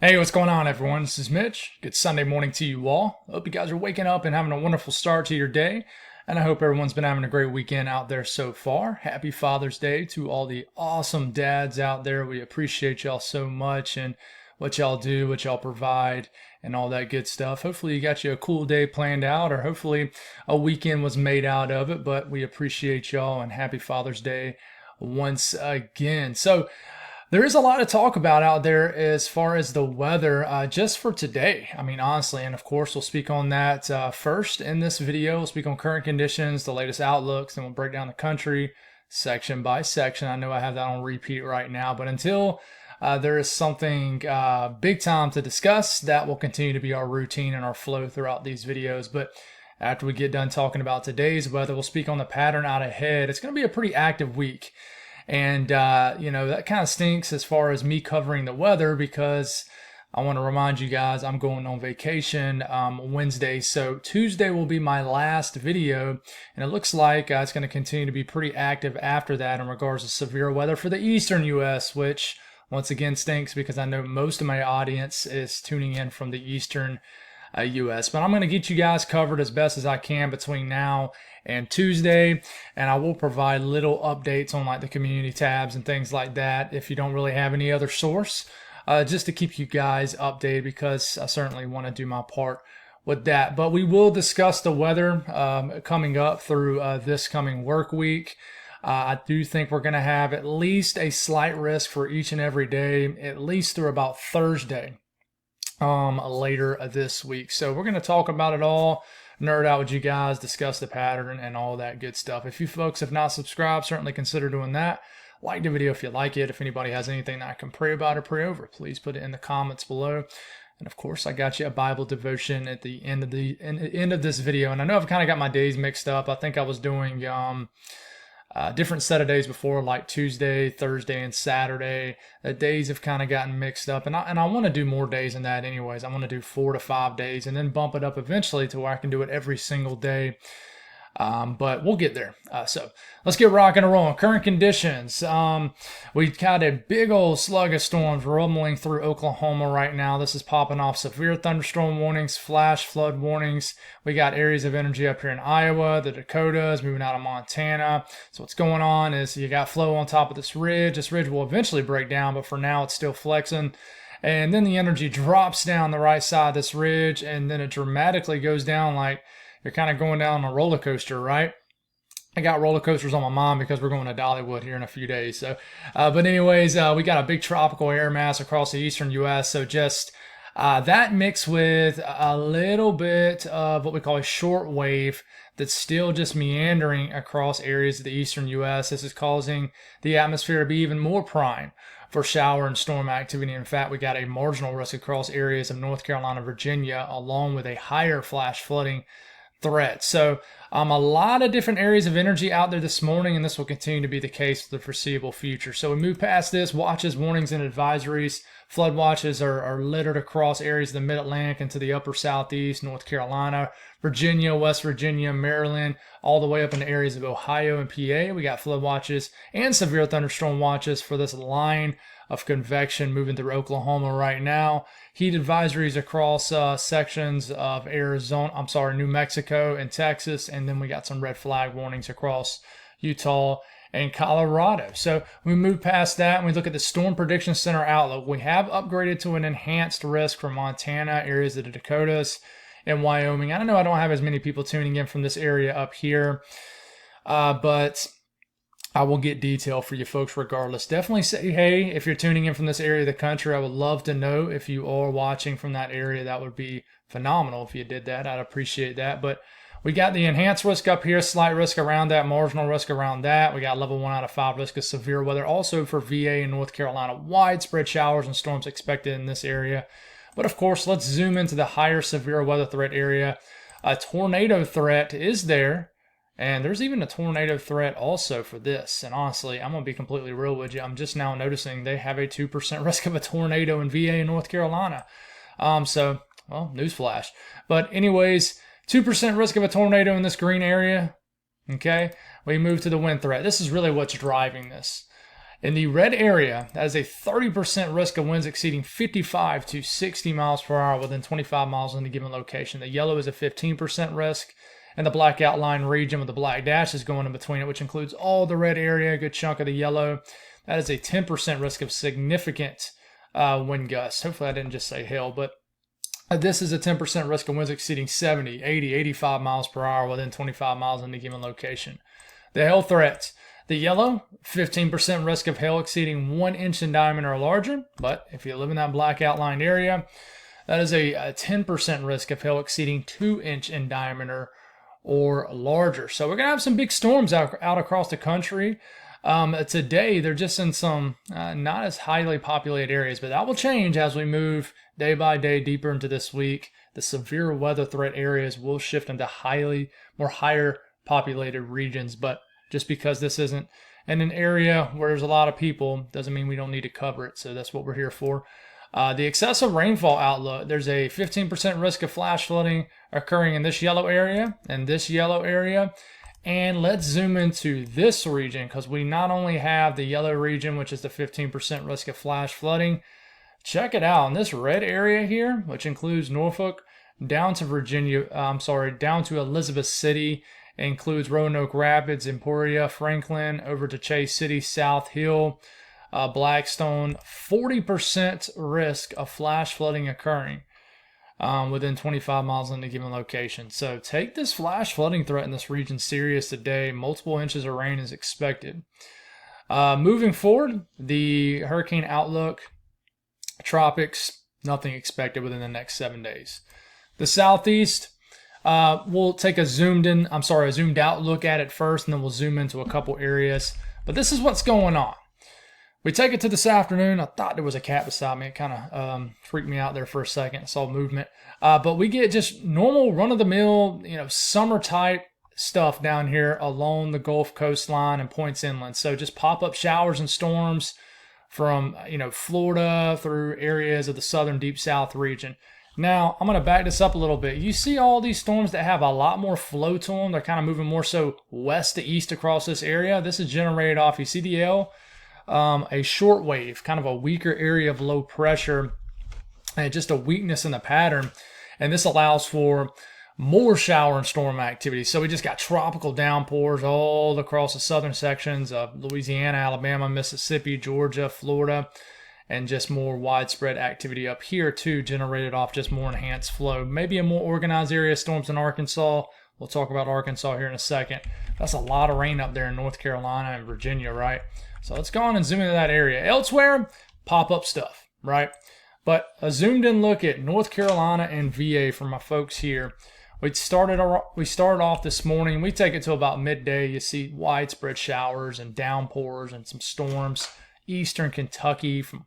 Hey, what's going on, everyone? This is Mitch. Good Sunday morning to you all. Hope you guys are waking up and having a wonderful start to your day. And I hope everyone's been having a great weekend out there so far. Happy Father's Day to all the awesome dads out there. We appreciate y'all so much and what y'all do, what y'all provide, and all that good stuff. Hopefully, you got you a cool day planned out, or hopefully, a weekend was made out of it. But we appreciate y'all and happy Father's Day once again. So, there is a lot to talk about out there as far as the weather just for today. I mean, honestly, and of course, we'll speak on that first in this video. We'll speak on current conditions, the latest outlooks, and we'll break down the country section by section. I know I have that on repeat right now, but until there is something big time to discuss, that will continue to be our routine and our flow throughout these videos. But after we get done talking about today's weather, we'll speak on the pattern out ahead. It's going to be a pretty active week. And, that kind of stinks as far as me covering the weather because I want to remind you guys I'm going on vacation Wednesday. So Tuesday will be my last video. And it looks like it's going to continue to be pretty active after that in regards to severe weather for the eastern U.S., which once again stinks because I know most of my audience is tuning in from the eastern U.S. But I'm going to get you guys covered as best as I can between now and Tuesday, and I will provide little updates on like the community tabs and things like that if you don't really have any other source, just to keep you guys updated because I certainly want to do my part with that. But we will discuss the weather coming up through this coming work week. I do think we're going to have at least a slight risk for each and every day, at least through about Thursday later this week. So we're going to talk about it all, nerd out with you guys, discuss the pattern and all that good stuff. If you folks have not subscribed, certainly consider doing that. Like the video if you like it. If anybody has anything that I can pray about or pray over, please put it in the comments below. And of course, I got you a Bible devotion at the end of this video. And I know I've kind of got my days mixed up. I think I was doing different set of days before, like Tuesday, Thursday, and Saturday. The days have kind of gotten mixed up, and I want to do more days than that anyways. I want to do 4 to 5 days and then bump it up eventually to where I can do it every single day. But we'll get there. So let's get rocking and rolling. Current conditions. We've got a big old slug of storms rumbling through Oklahoma right now. This is popping off severe thunderstorm warnings, flash flood warnings. We got areas of energy up here in Iowa, the Dakotas, moving out of Montana. So what's going on is you got flow on top of this ridge. This ridge will eventually break down, but for now it's still flexing. And then the energy drops down the right side of this ridge, and then it dramatically goes down like you're kind of going down a roller coaster, right? I got roller coasters on my mind because we're going to Dollywood here in a few days. So, but anyways, we got a big tropical air mass across the eastern U.S. So just that mixed with a little bit of what we call a short wave that's still just meandering across areas of the eastern U.S. This is causing the atmosphere to be even more prime for shower and storm activity. In fact, we got a marginal risk across areas of North Carolina, Virginia, along with a higher flash flooding threat. So a lot of different areas of energy out there this morning, and this will continue to be the case for the foreseeable future. So we move past this, watches, warnings, and advisories. Flood watches are littered across areas of the mid-Atlantic into the upper southeast, North Carolina, Virginia, West Virginia, Maryland, all the way up into areas of Ohio and PA. We got flood watches and severe thunderstorm watches for this line of convection moving through Oklahoma right now. Heat advisories across sections of New Mexico and Texas, and then we got some red flag warnings across Utah and Colorado. So we move past that and we look at the Storm Prediction Center outlook. We have upgraded to an enhanced risk for Montana, areas of the Dakotas, and Wyoming. I know I don't have as many people tuning in from this area up here, but I will get detail for you folks regardless. Definitely say hey if you're tuning in from this area of the country. I would love to know if you are watching from that area. That would be phenomenal if you did that. I'd appreciate that. But we got the enhanced risk up here, slight risk around that, marginal risk around that. We got level 1 out of 5 risk of severe weather. Also for VA and North Carolina, widespread showers and storms expected in this area. But of course, let's zoom into the higher severe weather threat area. A tornado threat is there. And there's even a tornado threat also for this. And honestly, I'm going to be completely real with you. I'm just now noticing they have a 2% risk of a tornado in VA and North Carolina. Well, newsflash. But anyways, 2% risk of a tornado in this green area. Okay, we move to the wind threat. This is really what's driving this. In the red area, that is a 30% risk of winds exceeding 55 to 60 miles per hour within 25 miles in a given location. The yellow is a 15% risk, and the black outline region with the black dashes going in between it, which includes all the red area, a good chunk of the yellow, that is a 10% risk of significant wind gusts. Hopefully I didn't just say hail, but this is a 10% risk of winds exceeding 70, 80, 85 miles per hour within 25 miles in a given location. The hail threats. The yellow, 15% risk of hail exceeding 1 inch in diameter or larger. But if you live in that black outlined area, that is a 10% risk of hail exceeding 2 inch in diameter or larger. So we're going to have some big storms out across the country. Today, they're just in some not as highly populated areas, but that will change as we move day by day deeper into this week. The severe weather threat areas will shift into more higher populated regions, but just because this isn't in an area where there's a lot of people doesn't mean we don't need to cover it. So that's what we're here for. The excessive rainfall outlook, there's a 15% risk of flash flooding occurring in this yellow area and this yellow area. And let's zoom into this region because we not only have the yellow region, which is the 15% risk of flash flooding. Check it out. In this red area here, which includes Norfolk down to down to Elizabeth City, includes Roanoke Rapids, Emporia, Franklin, over to Chase City, South Hill, Blackstone. 40% risk of flash flooding occurring within 25 miles in a given location. So take this flash flooding threat in this region serious today. Multiple inches of rain is expected. Moving forward, the hurricane outlook, tropics, nothing expected within the next 7 days. The southeast, we'll take a zoomed out look at it first, and then we'll zoom into a couple areas. But this is what's going on. We take it to this afternoon. I thought there was a cat beside me. It kind of freaked me out there for a second. I saw movement. But we get just normal run-of-the-mill, summer type stuff down here along the Gulf coastline and points inland. So just pop-up showers and storms from Florida through areas of the southern deep south region. Now, I'm going to back this up a little bit. You see all these storms that have a lot more flow to them. They're kind of moving more so west to east across this area. This is generated off, you see the L? A short wave, kind of a weaker area of low pressure, and just a weakness in the pattern. And this allows for more shower and storm activity. So we just got tropical downpours all across the southern sections of Louisiana, Alabama, Mississippi, Georgia, Florida, and just more widespread activity up here too, generated off just more enhanced flow. Maybe a more organized area of storms in Arkansas. We'll talk about Arkansas here in a second. That's a lot of rain up there in North Carolina and Virginia, right? So let's go on and zoom into that area. Elsewhere, pop-up stuff, right? But a zoomed in look at North Carolina and VA for my folks here. We started off this morning. We take it to about midday. You see widespread showers and downpours and some storms. Eastern Kentucky from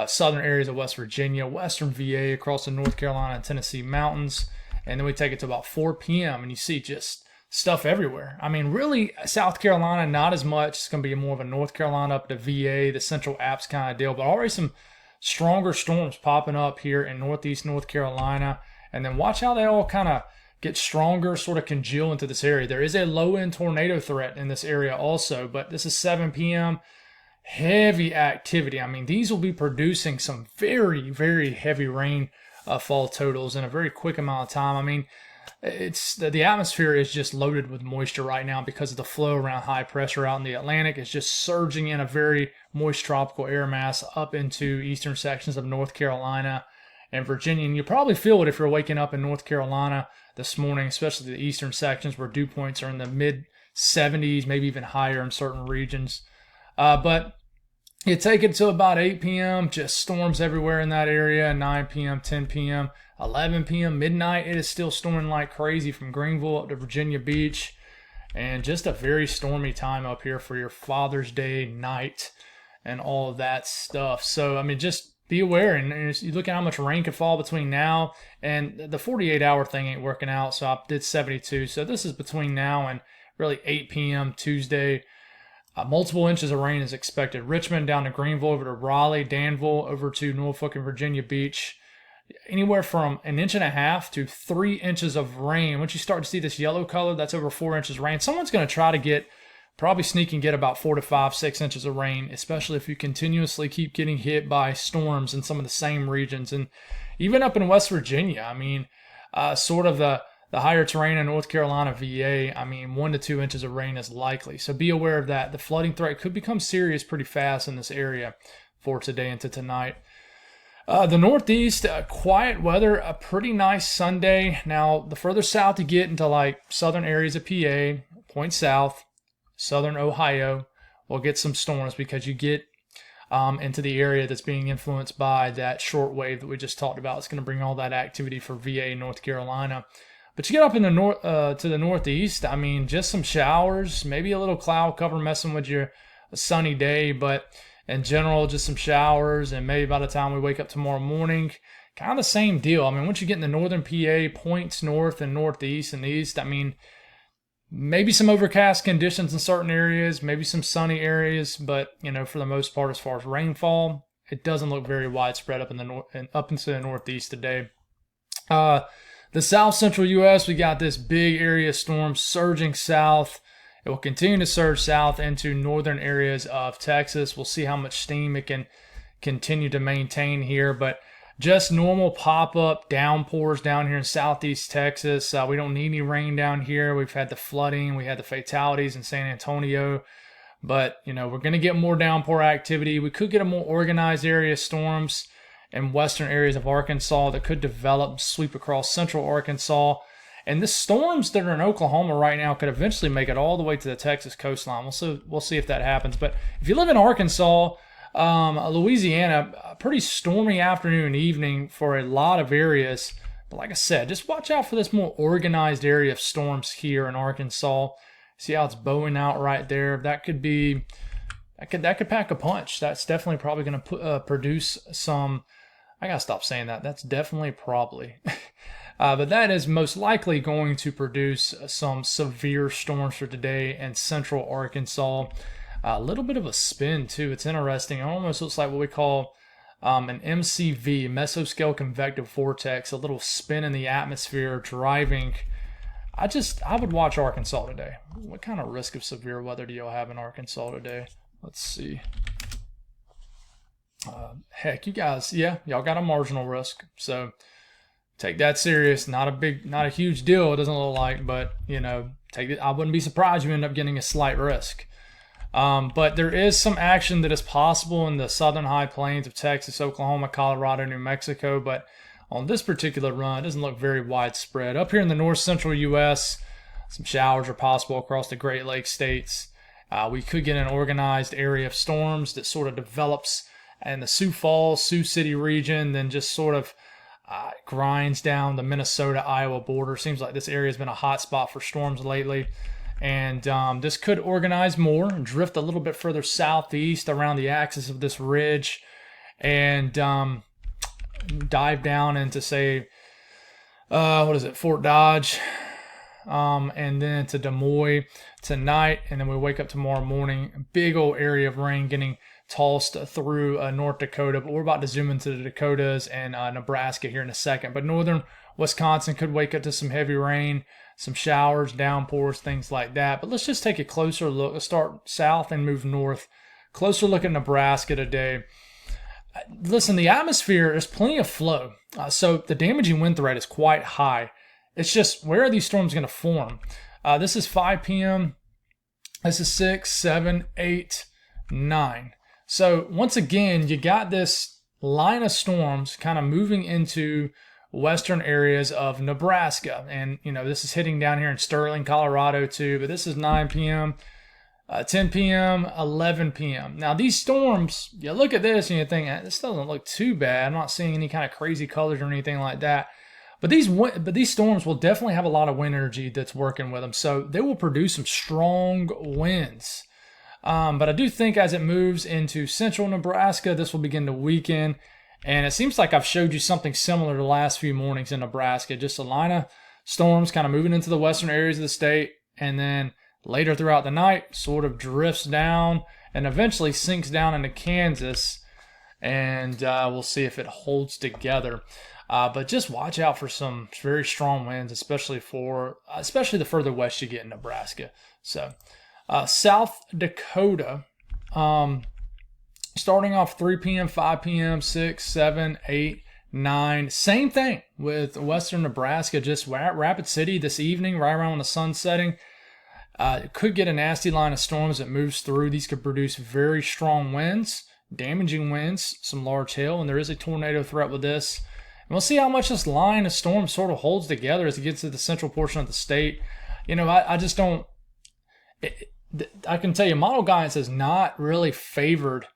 southern areas of West Virginia, western VA across the North Carolina and Tennessee mountains. And then we take it to about 4 p.m. and you see just stuff everywhere. I mean, really, South Carolina, not as much. It's going to be more of a North Carolina up to VA, the Central Apps kind of deal. But already some stronger storms popping up here in northeast North Carolina. And then watch how they all kind of get stronger, sort of congeal into this area. There is a low-end tornado threat in this area also, but this is 7 p.m. Heavy activity. I mean, these will be producing some very, very heavy rain fall totals in a very quick amount of time. I mean, it's the atmosphere is just loaded with moisture right now because of the flow around high pressure out in the Atlantic. It's just surging in a very moist tropical air mass up into eastern sections of North Carolina and Virginia. And you probably feel it if you're waking up in North Carolina this morning, especially the eastern sections where dew points are in the mid 70s, maybe even higher in certain regions. But you take it to about 8 p.m., just storms everywhere in that area, 9 p.m., 10 p.m., 11 p.m., midnight. It is still storming like crazy from Greenville up to Virginia Beach, and just a very stormy time up here for your Father's Day night and all of that stuff. So, I mean, just be aware, and you look at how much rain could fall between now and the 48-hour thing ain't working out, so I did 72. So this is between now and really 8 p.m. Tuesday. Multiple inches of rain is expected. Richmond down to Greenville, over to Raleigh, Danville, over to Norfolk and Virginia Beach. Anywhere from 1.5 to 3 inches of rain. Once you start to see this yellow color, that's over 4 inches of rain. Someone's going to try to get probably sneak and get about 4 to 5, 6 inches of rain, especially if you continuously keep getting hit by storms in some of the same regions. And even up in West Virginia, I mean, sort of the higher terrain in North Carolina, VA, I mean, 1 to 2 inches of rain is likely. So be aware of that. The flooding threat could become serious pretty fast in this area for today into tonight. The Northeast, quiet weather, a pretty nice Sunday. Now, the further south you get into like southern areas of PA, point south, southern Ohio, we'll get some storms because you get into the area that's being influenced by that short wave that we just talked about. It's going to bring all that activity for VA, North Carolina. But you get up in the north to the Northeast, I mean, just some showers, maybe a little cloud cover messing with your sunny day, but in general, just some showers, and maybe by the time we wake up tomorrow morning, kind of the same deal. I mean, once you get in the northern PA, points north and northeast and east, I mean, maybe some overcast conditions in certain areas, maybe some sunny areas, but, you know, for the most part, as far as rainfall, it doesn't look very widespread up in the north and up into the northeast today. The south central U.S., we got this big area of storm surging south. It will continue to surge south into northern areas of Texas. We'll see how much steam it can continue to maintain here, but just normal pop-up downpours down here in southeast Texas. We don't need any rain down here. We've had the flooding. We had the fatalities in San Antonio, but, you know, we're going to get more downpour activity. We could get a more organized area of storms in western areas of Arkansas that could develop, sweep across central Arkansas. And the storms that are in Oklahoma right now could eventually make it all the way to the Texas coastline. We'll see if that happens. But if you live in Arkansas, Louisiana, a pretty stormy afternoon and evening for a lot of areas. But like I said, just watch out for this more organized area of storms here in Arkansas. See how it's bowing out right there. That could pack a punch. That's definitely probably going to produce some. I gotta stop saying that. That's definitely probably. But that is most likely going to produce some severe storms for today in central Arkansas. A little bit of a spin, too. It's interesting. It almost looks like what we call an MCV, mesoscale convective vortex, a little spin in the atmosphere driving. I would watch Arkansas today. What kind of risk of severe weather do y'all have in Arkansas today? Let's see. Heck, you guys, yeah, y'all got a marginal risk. So take that serious. Not a huge deal, it doesn't look like, but, you know, take it. I wouldn't be surprised you end up getting a slight risk. But there is some action that is possible in the southern high plains of Texas, Oklahoma, Colorado, New Mexico, but on this particular run, it doesn't look very widespread. Up here in the north central U.S., some showers are possible across the Great Lakes states. We could get an organized area of storms that sort of develops in the Sioux Falls, Sioux City region, then just sort of grinds down the Minnesota-Iowa border. Seems like this area has been a hot spot for storms lately. And this could organize more and drift a little bit further southeast around the axis of this ridge and dive down into, say, Fort Dodge, and then to Des Moines tonight. And then we wake up tomorrow morning, big old area of rain getting tossed through North Dakota, but we're about to zoom into the Dakotas and Nebraska here in a second. But northern Wisconsin could wake up to some heavy rain, some showers, downpours, things like that. But let's just take a closer look. Let's start south and move north. Closer look at Nebraska today. Listen, the atmosphere, there's plenty of flow. So the damaging wind threat is quite high. It's just, where are these storms going to form? This is 5 p.m. This is 6, 7, 8, 9. So once again, you got this line of storms kind of moving into western areas of Nebraska. And, you know, this is hitting down here in Sterling, Colorado too, but this is 9 p.m., 10 p.m., 11 p.m. Now these storms, you look at this and you think, this doesn't look too bad. I'm not seeing any kind of crazy colors or anything like that. But these storms will definitely have a lot of wind energy that's working with them. So they will produce some strong winds. But I do think as it moves into central Nebraska, this will begin to weaken. And it seems like I've showed you something similar the last few mornings in Nebraska. Just a line of storms kind of moving into the western areas of the state. And then later throughout the night, sort of drifts down and eventually sinks down into Kansas. And we'll see if it holds together. But just watch out for some very strong winds, especially the further west you get in Nebraska. So South Dakota, starting off 3 p.m., 5 p.m., 6, 7, 8, 9. Same thing with western Nebraska, just Rapid City this evening, right around when the sun's setting. It could get a nasty line of storms that moves through. These could produce very strong winds, damaging winds, some large hail, and there is a tornado threat with this. And we'll see how much this line of storm sort of holds together as it gets to the central portion of the state. I just don't. I can tell you, model guidance has not really favored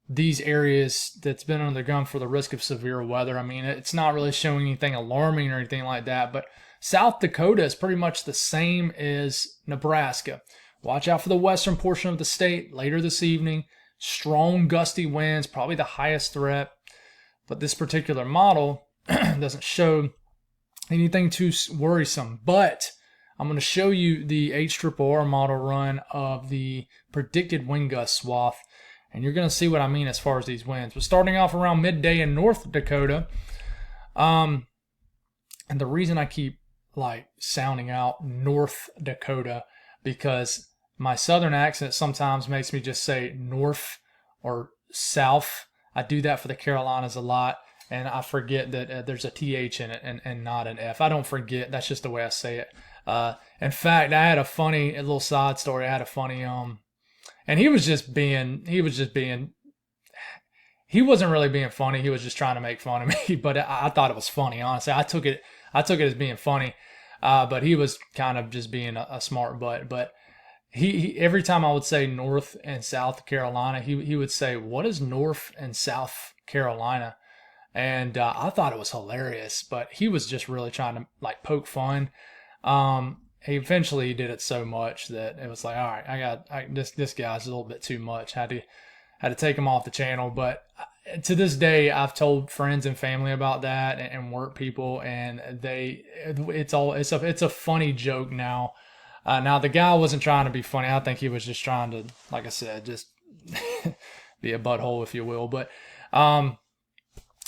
these areas that's been under the gun for the risk of severe weather. I mean, it's not really showing anything alarming or anything like that, but South Dakota is pretty much the same as Nebraska. Watch out for the western portion of the state later this evening. Strong gusty winds, probably the highest threat. But this particular model doesn't show anything too worrisome. But I'm going to show you the HRRR model run of the predicted wind gust swath. And you're going to see what I mean as far as these winds. But starting off around midday in North Dakota. And the reason I keep sounding out North Dakota, because my southern accent sometimes makes me just say north or south. I do that for the Carolinas a lot, and I forget that there's a TH in it and not an F. I don't forget. That's just the way I say it. In fact, I had a little side story. I had a funny, and he wasn't really being funny. He was just trying to make fun of me, but I thought it was funny. Honestly, I took it as being funny. But he was kind of just being a smart butt. But he every time I would say North and South Carolina, he would say, "What is North and South Carolina?" And I thought it was hilarious. But he was just really trying to poke fun. He eventually did it so much that it was like, all right, this guy's a little bit too much. Had to take him off the channel. But to this day, I've told friends and family about that and work people, and it's a funny joke now. Now the guy wasn't trying to be funny. I think he was just trying to, like I said, just be a butthole, if you will. But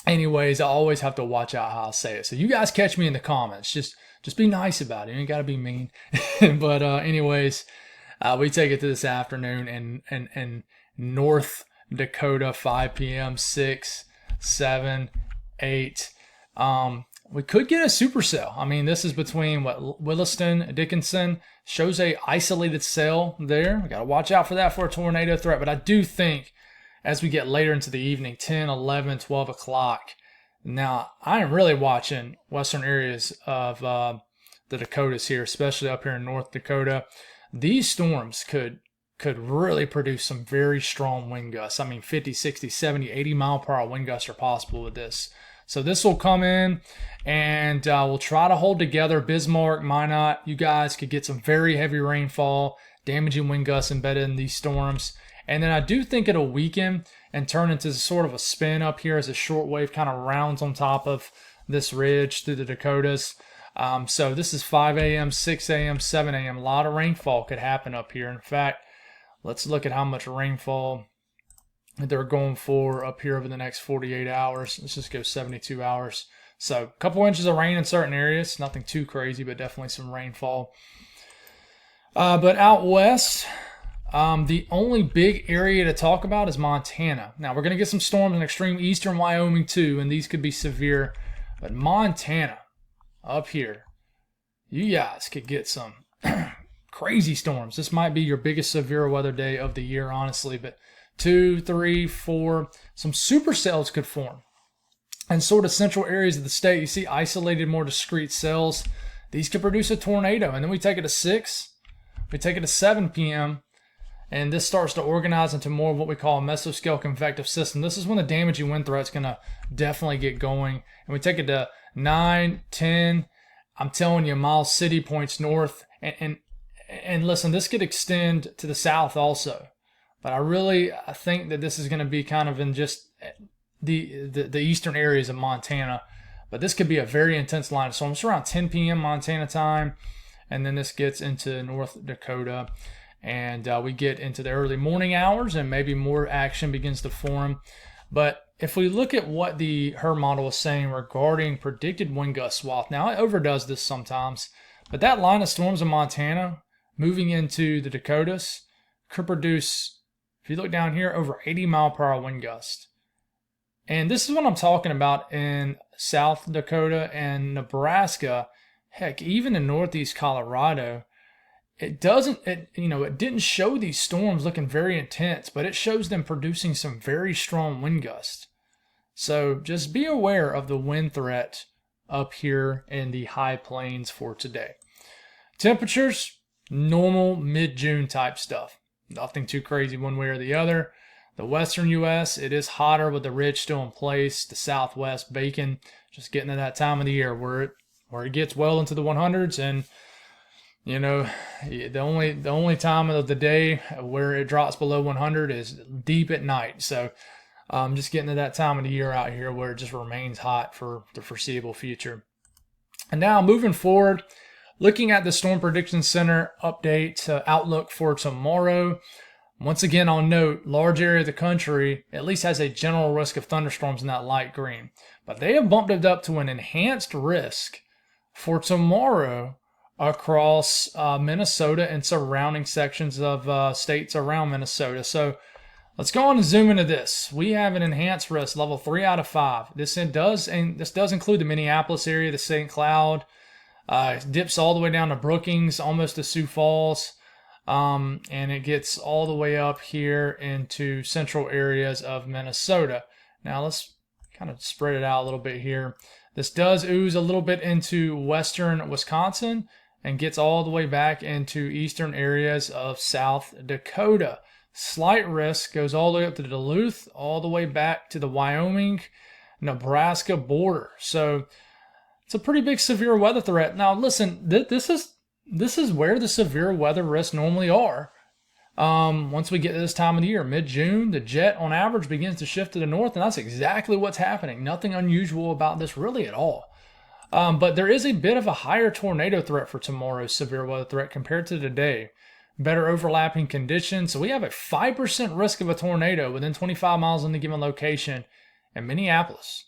anyways, I always have to watch out how I say it. So you guys catch me in the comments. Just be nice about it. You ain't got to be mean. But anyways, we take it to this afternoon and North Dakota, 5 p.m., 6, 7, 8. We could get a supercell. I mean, this is between Williston, Dickinson. Shows a isolated cell there. We got to watch out for that for a tornado threat. But I do think as we get later into the evening, 10, 11, 12 o'clock. Now, I am really watching western areas of the Dakotas here, especially up here in North Dakota. These storms could really produce some very strong wind gusts. I mean, 50, 60, 70, 80 mile per hour wind gusts are possible with this. So this will come in, and we'll try to hold together. Bismarck, Minot, you guys could get some very heavy rainfall, damaging wind gusts embedded in these storms. And then I do think it'll weaken and turn into sort of a spin up here as a short wave kind of rounds on top of this ridge through the Dakotas. So this is 5 a.m., 6 a.m., 7 a.m. A lot of rainfall could happen up here. In fact, let's look at how much rainfall they're going for up here over the next 48 hours. Let's just go 72 hours. So a couple inches of rain in certain areas. Nothing too crazy, but definitely some rainfall. But out west, the only big area to talk about is Montana. Now, we're going to get some storms in extreme eastern Wyoming too, and these could be severe. But Montana, up here, you guys could get some crazy storms. This might be your biggest severe weather day of the year, honestly. But 2, 3, 4, some supercells could form. And sort of central areas of the state, you see isolated, more discrete cells. These could produce a tornado. And then we take it to 6. We take it to 7 p.m. And this starts to organize into more of what we call a mesoscale convective system. This is when the damaging wind threat's going to definitely get going. And we take it to 9, 10. I'm telling you, Miles City points north. And listen, this could extend to the south also. But I think that this is going to be kind of in just the eastern areas of Montana. But this could be a very intense line of storm. It's around 10 p.m. Montana time. And then this gets into North Dakota. And we get into the early morning hours and maybe more action begins to form. But if we look at what her model is saying regarding predicted wind gust swath, now it overdoes this sometimes. But that line of storms in Montana, moving into the Dakotas could produce, if you look down here, over 80-mile-per-hour wind gusts. And this is what I'm talking about in South Dakota and Nebraska. Heck, even in northeast Colorado, it didn't show these storms looking very intense, but it shows them producing some very strong wind gusts. So just be aware of the wind threat up here in the high plains for today. Temperatures, normal mid-June type stuff. Nothing too crazy one way or the other. The western U.S., it is hotter with the ridge still in place. The southwest baking, just getting to that time of the year where it gets well into the 100s, and you know, the only time of the day where it drops below 100 is deep at night. So just getting to that time of the year out here where it just remains hot for the foreseeable future. And now moving forward, looking at the Storm Prediction Center update outlook for tomorrow. Once again, I'll note, large area of the country at least has a general risk of thunderstorms in that light green. But they have bumped it up to an enhanced risk for tomorrow across Minnesota and surrounding sections of states around Minnesota. So let's go on and zoom into this. We have an enhanced risk, level 3 out of 5. This does include the Minneapolis area, the St. Cloud. It dips all the way down to Brookings, almost to Sioux Falls. And it gets all the way up here into central areas of Minnesota. Now let's kind of spread it out a little bit here. This does ooze a little bit into western Wisconsin and gets all the way back into eastern areas of South Dakota. Slight risk goes all the way up to Duluth, all the way back to the Wyoming, Nebraska border. So it's a pretty big severe weather threat. Now listen, this is where the severe weather risks normally are. Once we get to this time of the year, mid-June, the jet on average begins to shift to the north, and that's exactly what's happening. Nothing unusual about this really at all. But there is a bit of a higher tornado threat for tomorrow's severe weather threat compared to today. Better overlapping conditions. So we have a 5% risk of a tornado within 25 miles in the given location in Minneapolis.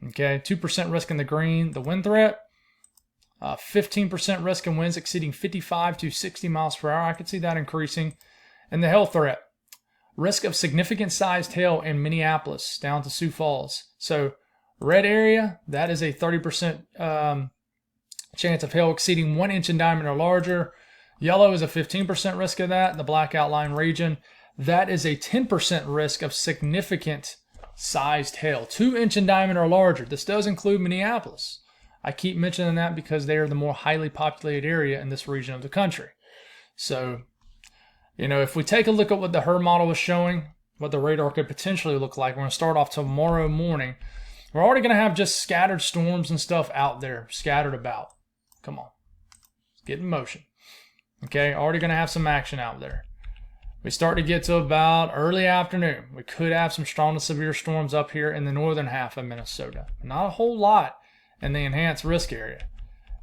Okay, 2% risk in the green. The wind threat, 15% risk in winds exceeding 55 to 60 miles per hour. I could see that increasing. And the hail threat, risk of significant sized hail in Minneapolis down to Sioux Falls. So red area, that is a 30% chance of hail exceeding 1 inch in diameter or larger. Yellow is a 15% risk of that. The black outline region, that is a 10% risk of significant sized hail, 2 inch in diameter or larger. This does include Minneapolis. I keep mentioning that because they are the more highly populated area in this region of the country. So, if we take a look at what the HRRR model is showing, what the radar could potentially look like, we're going to start off tomorrow morning. We're already going to have just scattered storms and stuff out there, scattered about. Come on. Let's get in motion. Okay, already going to have some action out there. We start to get to about early afternoon. We could have some strong to severe storms up here in the northern half of Minnesota. Not a whole lot in the enhanced risk area.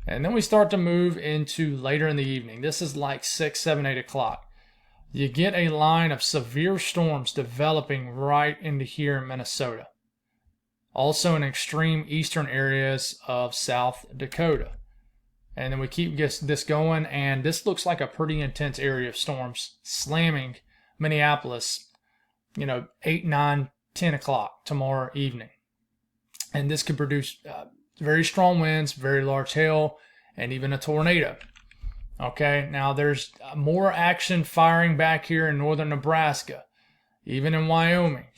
And then we start to move into later in the evening. This is like 6, 7, 8 o'clock. You get a line of severe storms developing right into here in Minnesota. Also in extreme eastern areas of South Dakota. And then we keep this going, and this looks like a pretty intense area of storms slamming Minneapolis, 8, 9, 10 o'clock tomorrow evening. And this could produce very strong winds, very large hail, and even a tornado. Okay, now there's more action firing back here in northern Nebraska, even in Wyoming.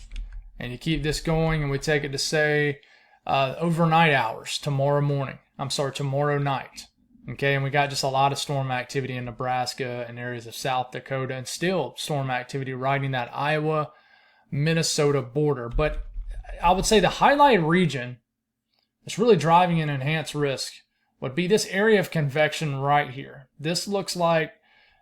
And you keep this going, and we take it to say overnight hours tomorrow night. Okay, and we got just a lot of storm activity in Nebraska and areas of South Dakota, and still storm activity riding that Iowa-Minnesota border. But I would say the highlight region that's really driving an enhanced risk would be this area of convection right here. This looks like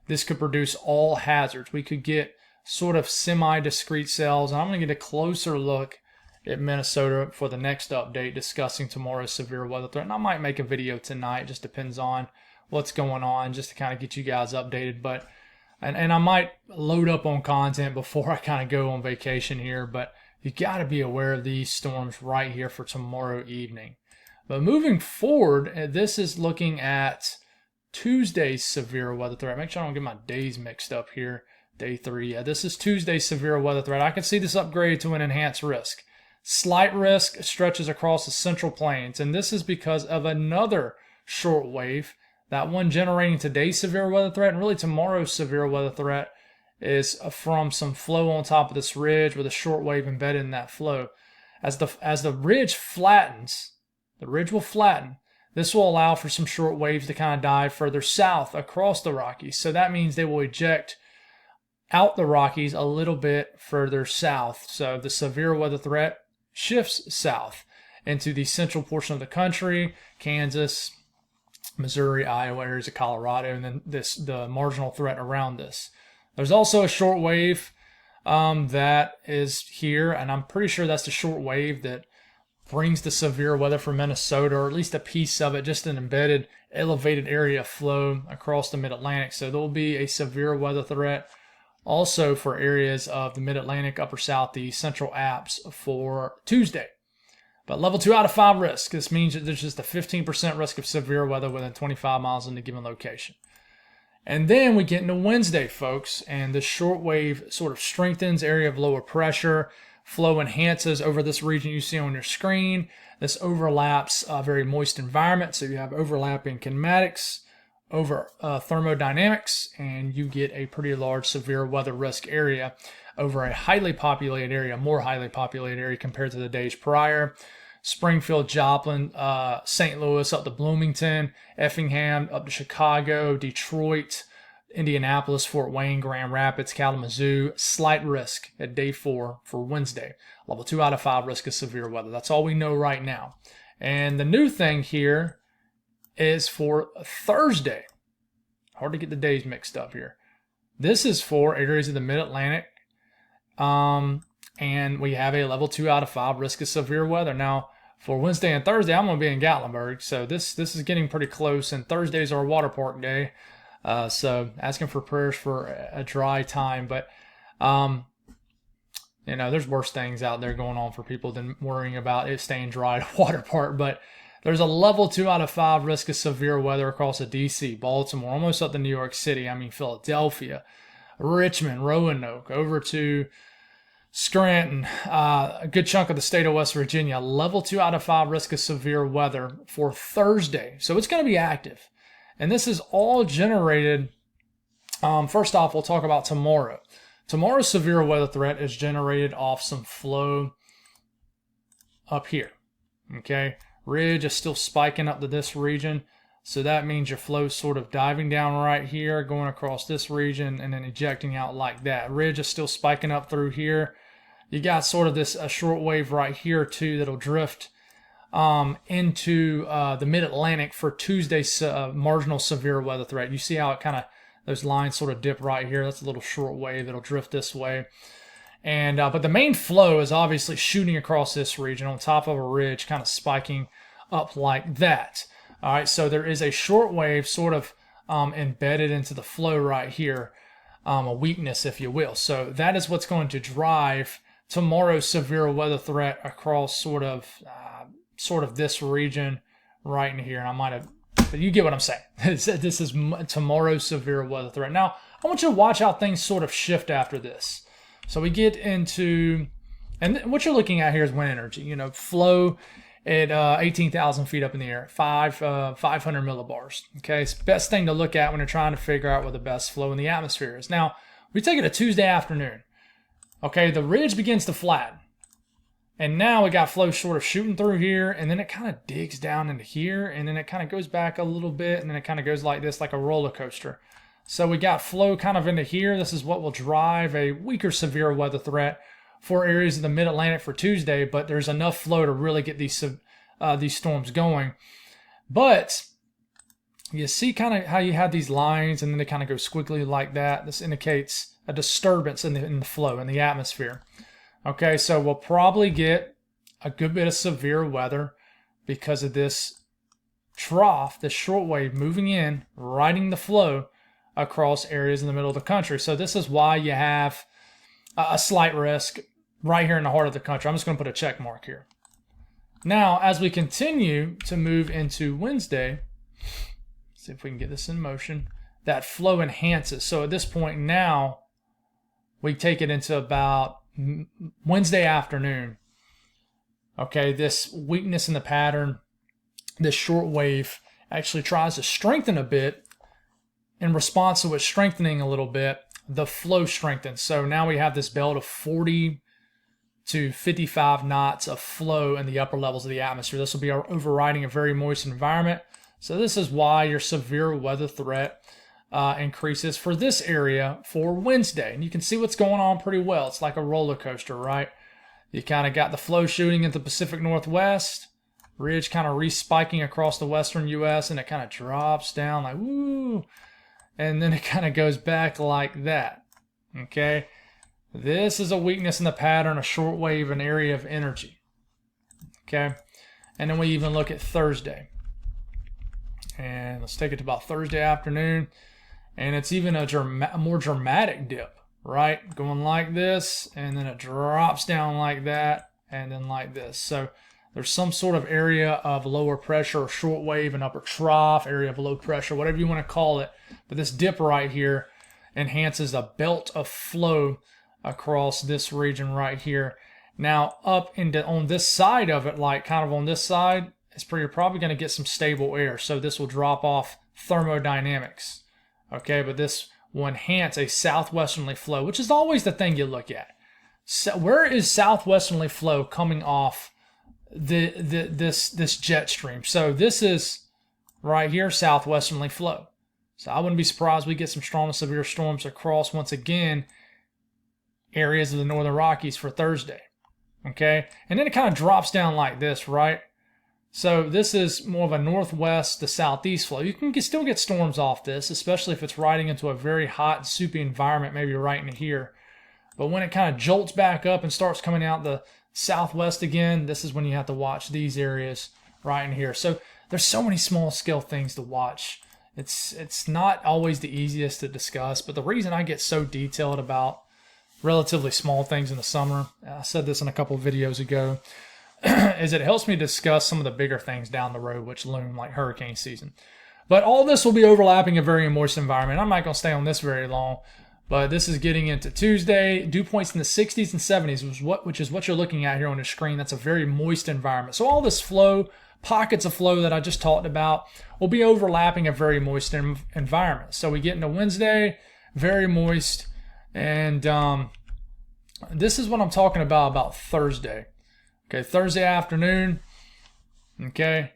this could produce all hazards. We could get sort of semi-discrete cells. And I'm going to get a closer look at Minnesota for the next update discussing tomorrow's severe weather threat. And I might make a video tonight. Just depends on what's going on, just to kind of get you guys updated. But and I might load up on content before I kind of go on vacation here. But you got to be aware of these storms right here for tomorrow evening. But moving forward, this is looking at Tuesday's severe weather threat. Make sure I don't get my days mixed up here. Day 3. Yeah, this is Tuesday's severe weather threat. I can see this upgrade to an enhanced risk. Slight risk stretches across the central plains, and this is because of another short wave. That one generating today's severe weather threat, and really tomorrow's severe weather threat, is from some flow on top of this ridge with a short wave embedded in that flow. As the ridge flattens, the ridge will flatten. This will allow for some short waves to kind of dive further south across the Rockies. So that means they will eject out the Rockies a little bit further south. So the severe weather threat shifts south into the central portion of the country, Kansas, Missouri, Iowa, areas of Colorado, and then the marginal threat around this. There's also a short wave that is here, and I'm pretty sure that's the short wave that brings the severe weather for Minnesota, or at least a piece of it, just an embedded elevated area of flow across the mid-Atlantic. So there will be a severe weather threat also for areas of the mid-Atlantic, upper southeast, central apps for Tuesday. But level 2 out of 5 risk. This means that there's just a 15% risk of severe weather within 25 miles in a given location. And then we get into Wednesday, folks, and the short wave sort of strengthens, area of lower pressure. Flow enhances over this region you see on your screen. This overlaps a very moist environment, so you have overlapping kinematics over thermodynamics, and you get a pretty large severe weather risk area over a highly populated area, more highly populated area compared to the days prior. Springfield, Joplin, St. Louis up to Bloomington, Effingham up to Chicago, Detroit, Indianapolis, Fort Wayne, Grand Rapids, Kalamazoo. Slight risk at day 4 for Wednesday. Level 2 out of 5 risk of severe weather. That's all we know right now. And the new thing here is for Thursday. Hard to get the days mixed up here. This is for areas of the mid-Atlantic. And we have a level 2 out of 5 risk of severe weather. Now, for Wednesday and Thursday, I'm going to be in Gatlinburg. So this is getting pretty close. And Thursday's our water park day. So asking for prayers for a dry time. But, there's worse things out there going on for people than worrying about it staying dry at a water park. But there's a level 2 out of 5 risk of severe weather across the D.C., Baltimore, almost up to New York City. Philadelphia, Richmond, Roanoke, over to Scranton, a good chunk of the state of West Virginia. Level 2 out of 5 risk of severe weather for Thursday. So it's going to be active. And this is all generated. First off, we'll talk about tomorrow. Tomorrow's severe weather threat is generated off some flow up here. Okay. Ridge is still spiking up to this region. So that means your flow is sort of diving down right here, going across this region, and then ejecting out like that. Ridge is still spiking up through here. You got sort of a short wave right here too that'll drift into the mid-Atlantic for Tuesday's marginal severe weather threat. You see how it kind of, those lines sort of dip right here. That's a little short wave that'll drift this way. And but the main flow is obviously shooting across this region on top of a ridge, kind of spiking up like that. All right, so there is a short wave sort of embedded into the flow right here, a weakness, if you will. So that is what's going to drive tomorrow's severe weather threat across sort of this region right in here. And I might have, but you get what I'm saying. This is tomorrow's severe weather threat. Now, I want you to watch how things sort of shift after this. So we get into, and what you're looking at here is wind energy. Flow at 18,000 feet up in the air, 500 millibars. Okay, it's the best thing to look at when you're trying to figure out where the best flow in the atmosphere is. Now, we take it a Tuesday afternoon. Okay, the ridge begins to flatten. And now we got flow sort of shooting through here, and then it kind of digs down into here, and then it kind of goes back a little bit, and then it kind of goes like this, like a roller coaster. So we got flow kind of into here. This is what will drive a weaker severe weather threat for areas of the mid-Atlantic for Tuesday, but there's enough flow to really get these storms going. But you see kind of how you have these lines, and then they kind of go squiggly like that. This indicates a disturbance in the flow, in the atmosphere. Okay, so we'll probably get a good bit of severe weather because of this trough, this short wave moving in, riding the flow across areas in the middle of the country. So this is why you have a slight risk right here in the heart of the country. I'm just going to put a check mark here. Now, as we continue to move into Wednesday, see if we can get this in motion. That flow enhances. So at this point now, we take it into about Wednesday afternoon. Okay, this weakness in the pattern, this short wave actually tries to strengthen a bit. In response to it strengthening a little bit, the flow strengthens. So now we have this belt of 40 to 55 knots of flow in the upper levels of the atmosphere. This will be overriding a very moist environment. So this is why your severe weather threat increases for this area for Wednesday. And you can see what's going on pretty well. It's like a roller coaster, right? You kind of got the flow shooting into the Pacific Northwest, ridge kind of respiking across the western U.S., and it kind of drops down like, woo, and then it kind of goes back like that, okay? This is a weakness in the pattern, a short wave, an area of energy, okay? And then we even look at Thursday. And let's take it to about Thursday afternoon, and it's even a more dramatic dip, right? Going like this, and then it drops down like that, and then like this. So there's some sort of area of lower pressure, or short wave, an upper trough, area of low pressure, whatever you want to call it. But this dip right here enhances a belt of flow across this region right here. Now up on this side of it, like kind of on this side, you're probably going to get some stable air. So this will drop off thermodynamics. Okay, but this will enhance a southwesterly flow, which is always the thing you look at. So where is southwesterly flow coming off this jet stream? So this is right here, southwesterly flow. So I wouldn't be surprised we get some strong to severe storms across, once again, areas of the northern Rockies for Thursday. Okay, and then it kind of drops down like this, right? So this is more of a northwest to southeast flow. You can still get storms off this, especially if it's riding into a very hot, soupy environment, maybe right in here. But when it kind of jolts back up and starts coming out the southwest again, this is when you have to watch these areas right in here. So there's so many small scale things to watch. It's not always the easiest to discuss, but the reason I get so detailed about relatively small things in the summer, I said this in a couple of videos ago, is it helps me discuss some of the bigger things down the road which loom, like hurricane season. But all this will be overlapping a very moist environment. I'm not going to stay on this very long, but this is getting into Tuesday. Dew points in the 60s and 70s, which is what you're looking at here on the screen. That's a very moist environment. So all this flow, pockets of flow that I just talked about, will be overlapping a very moist environment. So we get into Wednesday, very moist, and this is what I'm talking about Thursday. Okay, Thursday afternoon. Okay,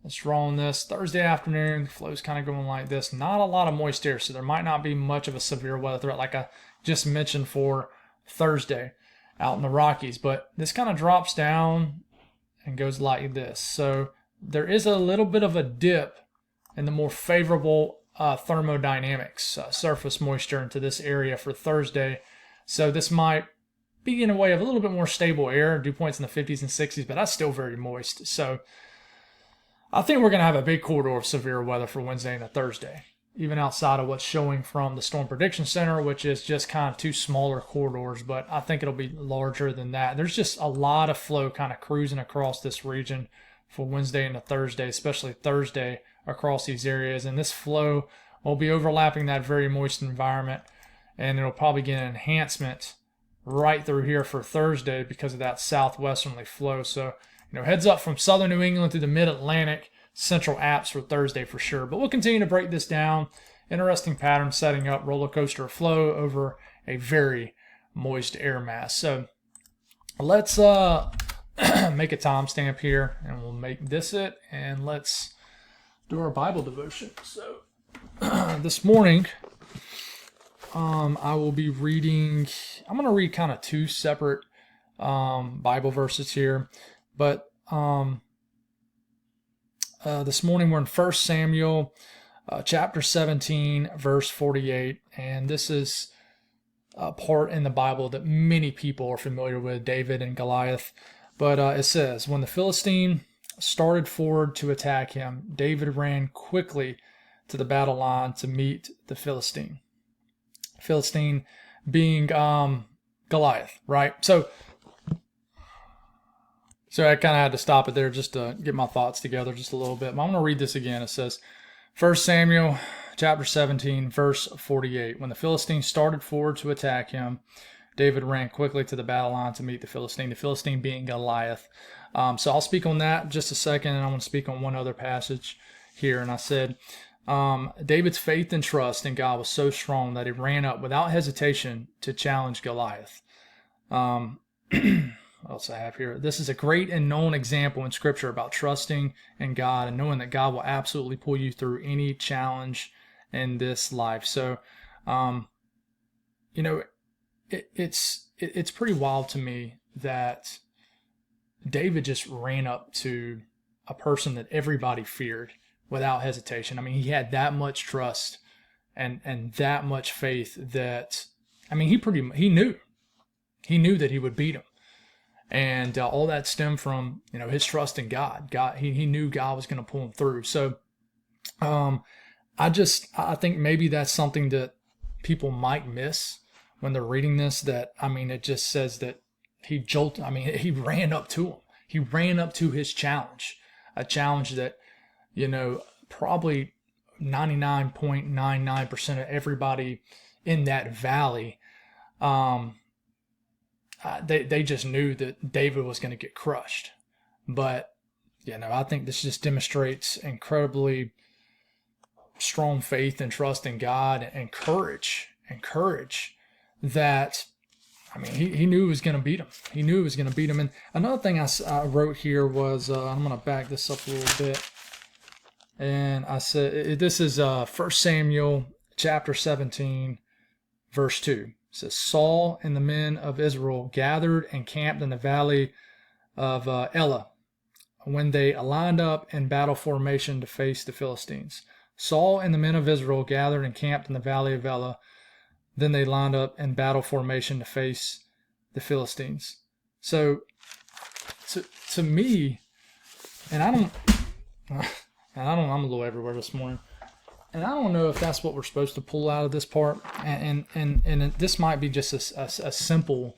let's roll on this. Thursday afternoon, the flow's kind of going like this. Not a lot of moist air, so there might not be much of a severe weather threat like I just mentioned for Thursday out in the Rockies. But this kind of drops down and goes like this. So there is a little bit of a dip in the more favorable thermodynamics, surface moisture into this area for Thursday. So this might be in a way of a little bit more stable air, dew points in the 50s and 60s, but that's still very moist. So I think we're going to have a big corridor of severe weather for Wednesday and a Thursday, even outside of what's showing from the Storm Prediction Center, which is just kind of two smaller corridors, but I think it'll be larger than that. There's just a lot of flow kind of cruising across this region for Wednesday and a Thursday, especially Thursday across these areas, and this flow will be overlapping that very moist environment, and it'll probably get an enhancement right through here for Thursday because of that southwesterly flow. So, heads up from southern New England through the mid-Atlantic, central apps for Thursday for sure. But we'll continue to break this down. Interesting pattern setting up roller coaster flow over a very moist air mass. So let's make a timestamp here, and we'll make this it, and let's do our Bible devotion. So this morning, I will be reading, I'm going to read kind of two separate Bible verses here, but this morning we're in 1 Samuel chapter 17, verse 48, and this is a part in the Bible that many people are familiar with, David and Goliath. But it says, when the Philistine started forward to attack him, David ran quickly to the battle line to meet the Philistine. Philistine being Goliath, right? So So I kind of had to stop it there just to get my thoughts together just a little bit. But I'm going to read this again. It says, 1 Samuel chapter 17, verse 48. When the Philistines started forward to attack him, David ran quickly to the battle line to meet the Philistine being Goliath. So I'll speak on that in just a second, and I want to speak on one other passage here. And I said, David's faith and trust in God was so strong that he ran up without hesitation to challenge Goliath. What else I have here? This is a great and known example in Scripture about trusting in God and knowing that God will absolutely pull you through any challenge in this life. So, it's pretty wild to me that David just ran up to a person that everybody feared without hesitation. I mean, he had that much trust and that much faith that, I mean, he knew that he would beat him. And all that stemmed from, his trust in God. He knew God was going to pull him through. So I think maybe that's something that people might miss when they're reading this. That, I mean, it just says that he ran up to him. He ran up to his challenge, a challenge that, probably 99.99% of everybody in that valley, they just knew that David was going to get crushed. But, I think this just demonstrates incredibly strong faith and trust in God and courage that, I mean, he knew he was going to beat him. He knew he was going to beat him. And another thing I wrote here was, I'm going to back this up a little bit. And I said, this is 1 Samuel chapter 17, verse 2. It says, Saul and the men of Israel gathered and camped in the valley of Elah when they lined up in battle formation to face the Philistines. Saul and the men of Israel gathered and camped in the valley of Elah. Then they lined up in battle formation to face the Philistines. So, to me, I'm a little everywhere this morning. And I don't know if that's what we're supposed to pull out of this part. And this might be just a simple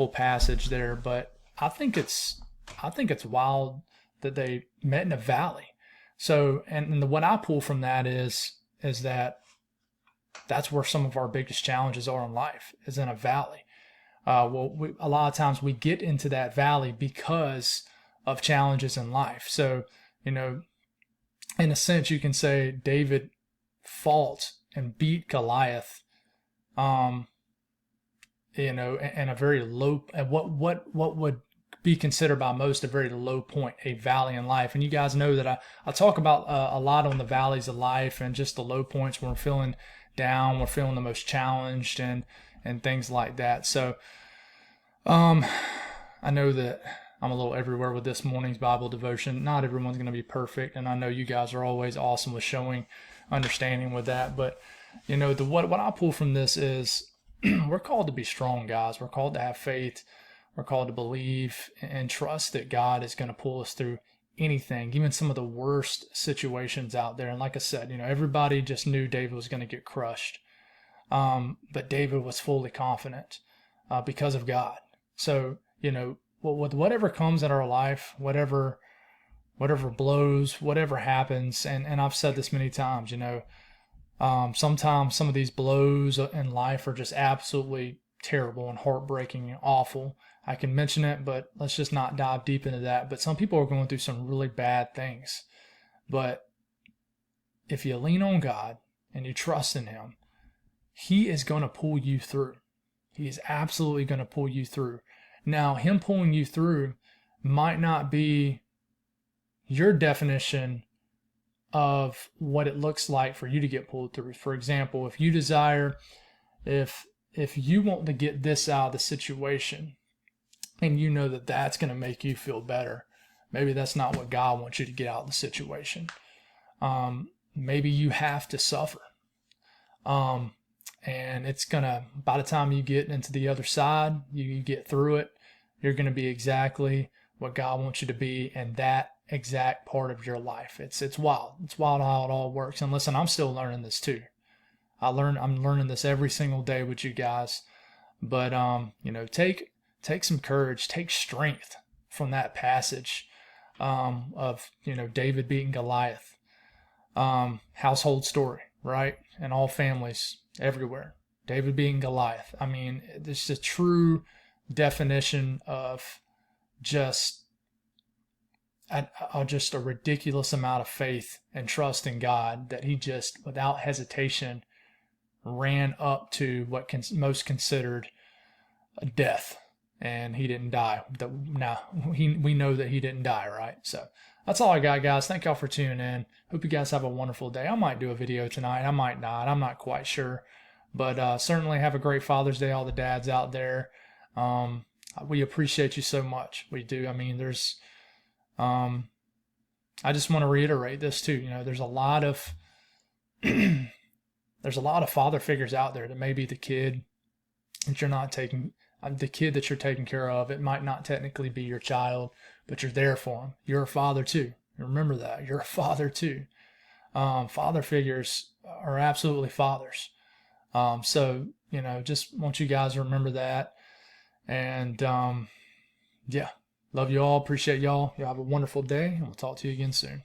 passage there, but I think it's wild that they met in a valley. So, and what I pull from that is that that's where some of our biggest challenges are in life, is in a valley. A lot of times we get into that valley because of challenges in life. So, in a sense, you can say David fought and beat Goliath, in a very low, at what would be considered by most a very low point, a valley in life. And you guys know that I talk about a lot on the valleys of life and just the low points when we're feeling down, we're feeling the most challenged and things like that. So, I know that I'm a little everywhere with this morning's Bible devotion. Not everyone's going to be perfect, and I know you guys are always awesome with showing understanding with that. But, what I pull from this is we're called to be strong, guys. We're called to have faith. We're called to believe and trust that God is going to pull us through anything, even some of the worst situations out there. And like I said, everybody just knew David was going to get crushed. But David was fully confident because of God. So, with whatever comes in our life, whatever blows, whatever happens, and I've said this many times, sometimes some of these blows in life are just absolutely terrible and heartbreaking and awful. I can mention it, but let's just not dive deep into that. But some people are going through some really bad things. But if you lean on God and you trust in Him, He is going to pull you through. He is absolutely going to pull you through. Now, Him pulling you through might not be your definition of what it looks like for you to get pulled through. For example, if you desire, if you want to get this out of the situation, and you know that that's going to make you feel better, maybe that's not what God wants you to get out of the situation. Maybe you have to suffer. And it's going to, by the time you get into the other side, you get through it, you're going to be exactly what God wants you to be in that exact part of your life. It's wild. It's wild how it all works. And listen, I'm still learning this too. I'm learning this every single day with you guys. But, take some courage, take strength from that passage of, David beating Goliath. Household story, right? In all families, everywhere. David beating Goliath. I mean, this is a true definition of just just a ridiculous amount of faith and trust in God that he just, without hesitation, ran up to what most considered a death, and he didn't die. Now we know that he didn't die, right? So that's all I got, guys. Thank y'all for tuning in. Hope you guys have a wonderful day. I might do a video tonight. I might not. I'm not quite sure, but certainly have a great Father's Day, all the dads out there. We appreciate you so much. We do. I mean, I just want to reiterate this too. There's a lot of father figures out there that may be the kid that you're not taking, the kid that you're taking care of. It might not technically be your child, but you're there for him. You're a father too. Remember that. You're a father too. Father figures are absolutely fathers. So, just want you guys to remember that. And yeah, love you all. Appreciate y'all. Y'all have a wonderful day, and we'll talk to you again soon.